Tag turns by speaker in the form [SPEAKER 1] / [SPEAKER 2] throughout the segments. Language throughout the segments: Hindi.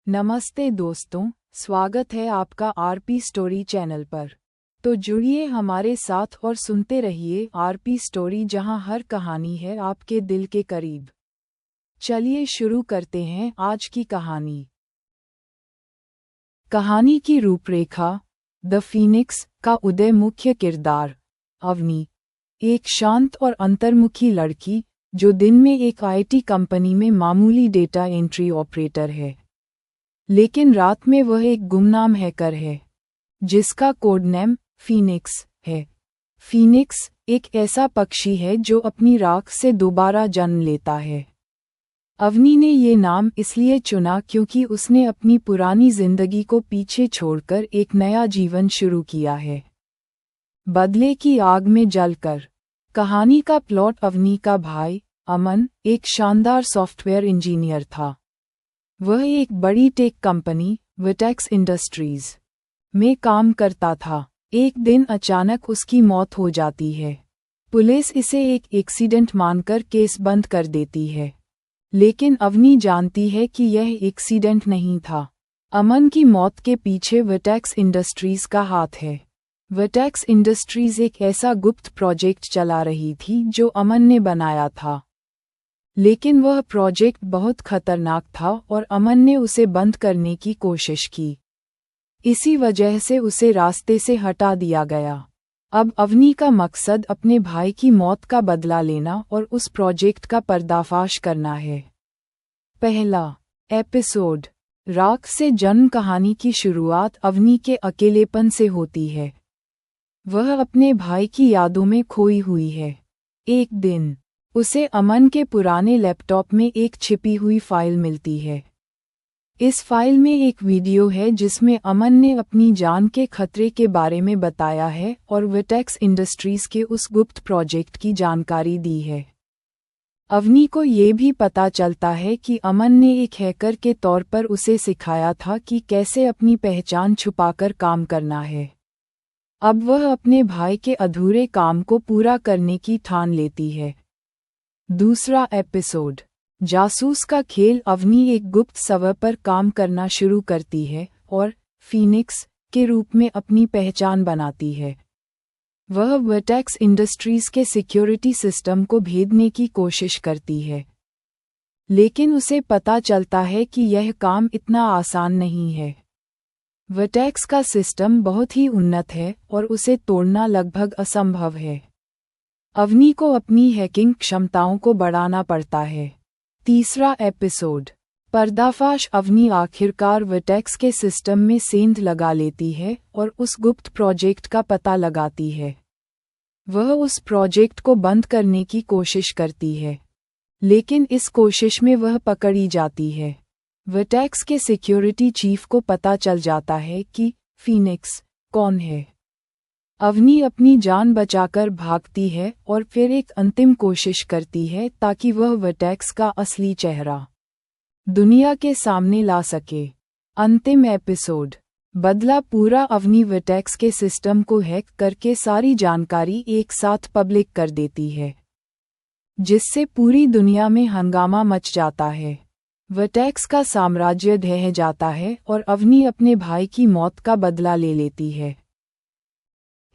[SPEAKER 1] नमस्ते दोस्तों, स्वागत है आपका आरपी स्टोरी चैनल पर। तो जुड़िए हमारे साथ और सुनते रहिए आरपी स्टोरी, जहां हर कहानी है आपके दिल के करीब। चलिए शुरू करते हैं आज की कहानी। कहानी की रूपरेखा। द फीनिक्स का उदय। मुख्य किरदार अवनी, एक शांत और अंतर्मुखी लड़की जो दिन में एक आईटी कंपनी में मामूली डेटा एंट्री ऑपरेटर है, लेकिन रात में वह एक गुमनाम हैकर है जिसका कोड नेम फीनिक्स है। फीनिक्स एक ऐसा पक्षी है जो अपनी राख से दोबारा जन्म लेता है। अवनी ने ये नाम इसलिए चुना क्योंकि उसने अपनी पुरानी जिंदगी को पीछे छोड़कर एक नया जीवन शुरू किया है, बदले की आग में जलकर। कहानी का प्लॉट। अवनी का भाई अमन एक शानदार सॉफ्टवेयर इंजीनियर था। वह एक बड़ी टेक कंपनी वर्टेक्स इंडस्ट्रीज में काम करता था। एक दिन अचानक उसकी मौत हो जाती है। पुलिस इसे एक एक्सीडेंट मानकर केस बंद कर देती है, लेकिन अवनी जानती है कि यह एक्सीडेंट नहीं था। अमन की मौत के पीछे वर्टेक्स इंडस्ट्रीज का हाथ है। वर्टेक्स इंडस्ट्रीज एक ऐसा गुप्त प्रोजेक्ट चला रही थी जो अमन ने बनाया था, लेकिन वह प्रोजेक्ट बहुत खतरनाक था और अमन ने उसे बंद करने की कोशिश की। इसी वजह से उसे रास्ते से हटा दिया गया। अब अवनी का मकसद अपने भाई की मौत का बदला लेना और उस प्रोजेक्ट का पर्दाफाश करना है। पहला एपिसोड। राख से जन्म। कहानी की शुरुआत अवनी के अकेलेपन से होती है। वह अपने भाई की यादों में खोई हुई है। एक दिन उसे अमन के पुराने लैपटॉप में एक छिपी हुई फाइल मिलती है। इस फाइल में एक वीडियो है जिसमें अमन ने अपनी जान के खतरे के बारे में बताया है और वर्टेक्स इंडस्ट्रीज के उस गुप्त प्रोजेक्ट की जानकारी दी है। अवनी को ये भी पता चलता है कि अमन ने एक हैकर के तौर पर उसे सिखाया था कि कैसे अपनी पहचान छुपाकर काम करना है। अब वह अपने भाई के अधूरे काम को पूरा करने की ठान लेती है। दूसरा एपिसोड। जासूस का खेल। अवनी एक गुप्त सर्वर पर काम करना शुरू करती है और फीनिक्स के रूप में अपनी पहचान बनाती है। वह वर्टेक्स इंडस्ट्रीज के सिक्योरिटी सिस्टम को भेदने की कोशिश करती है, लेकिन उसे पता चलता है कि यह काम इतना आसान नहीं है। वर्टेक्स का सिस्टम बहुत ही उन्नत है और उसे तोड़ना लगभग असंभव है। अवनी को अपनी हैकिंग क्षमताओं को बढ़ाना पड़ता है। तीसरा एपिसोड। पर्दाफाश। अवनी आखिरकार वर्टेक्स के सिस्टम में सेंध लगा लेती है और उस गुप्त प्रोजेक्ट का पता लगाती है। वह उस प्रोजेक्ट को बंद करने की कोशिश करती है, लेकिन इस कोशिश में वह पकड़ी जाती है। वर्टेक्स के सिक्योरिटी चीफ को पता चल जाता है कि फीनिक्स कौन है। अवनी अपनी जान बचाकर भागती है और फिर एक अंतिम कोशिश करती है ताकि वह वर्टेक्स का असली चेहरा दुनिया के सामने ला सके। अंतिम एपिसोड। बदला पूरा। अवनी वर्टेक्स के सिस्टम को हैक करके सारी जानकारी एक साथ पब्लिक कर देती है, जिससे पूरी दुनिया में हंगामा मच जाता है। वर्टेक्स का साम्राज्य ढह जाता है और अवनी अपने भाई की मौत का बदला ले लेती है।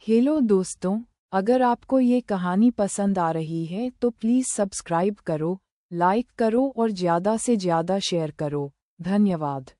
[SPEAKER 1] हेलो दोस्तों, अगर आपको ये कहानी पसंद आ रही है तो प्लीज़ सब्सक्राइब करो, लाइक करो और ज़्यादा से ज़्यादा शेयर करो। धन्यवाद।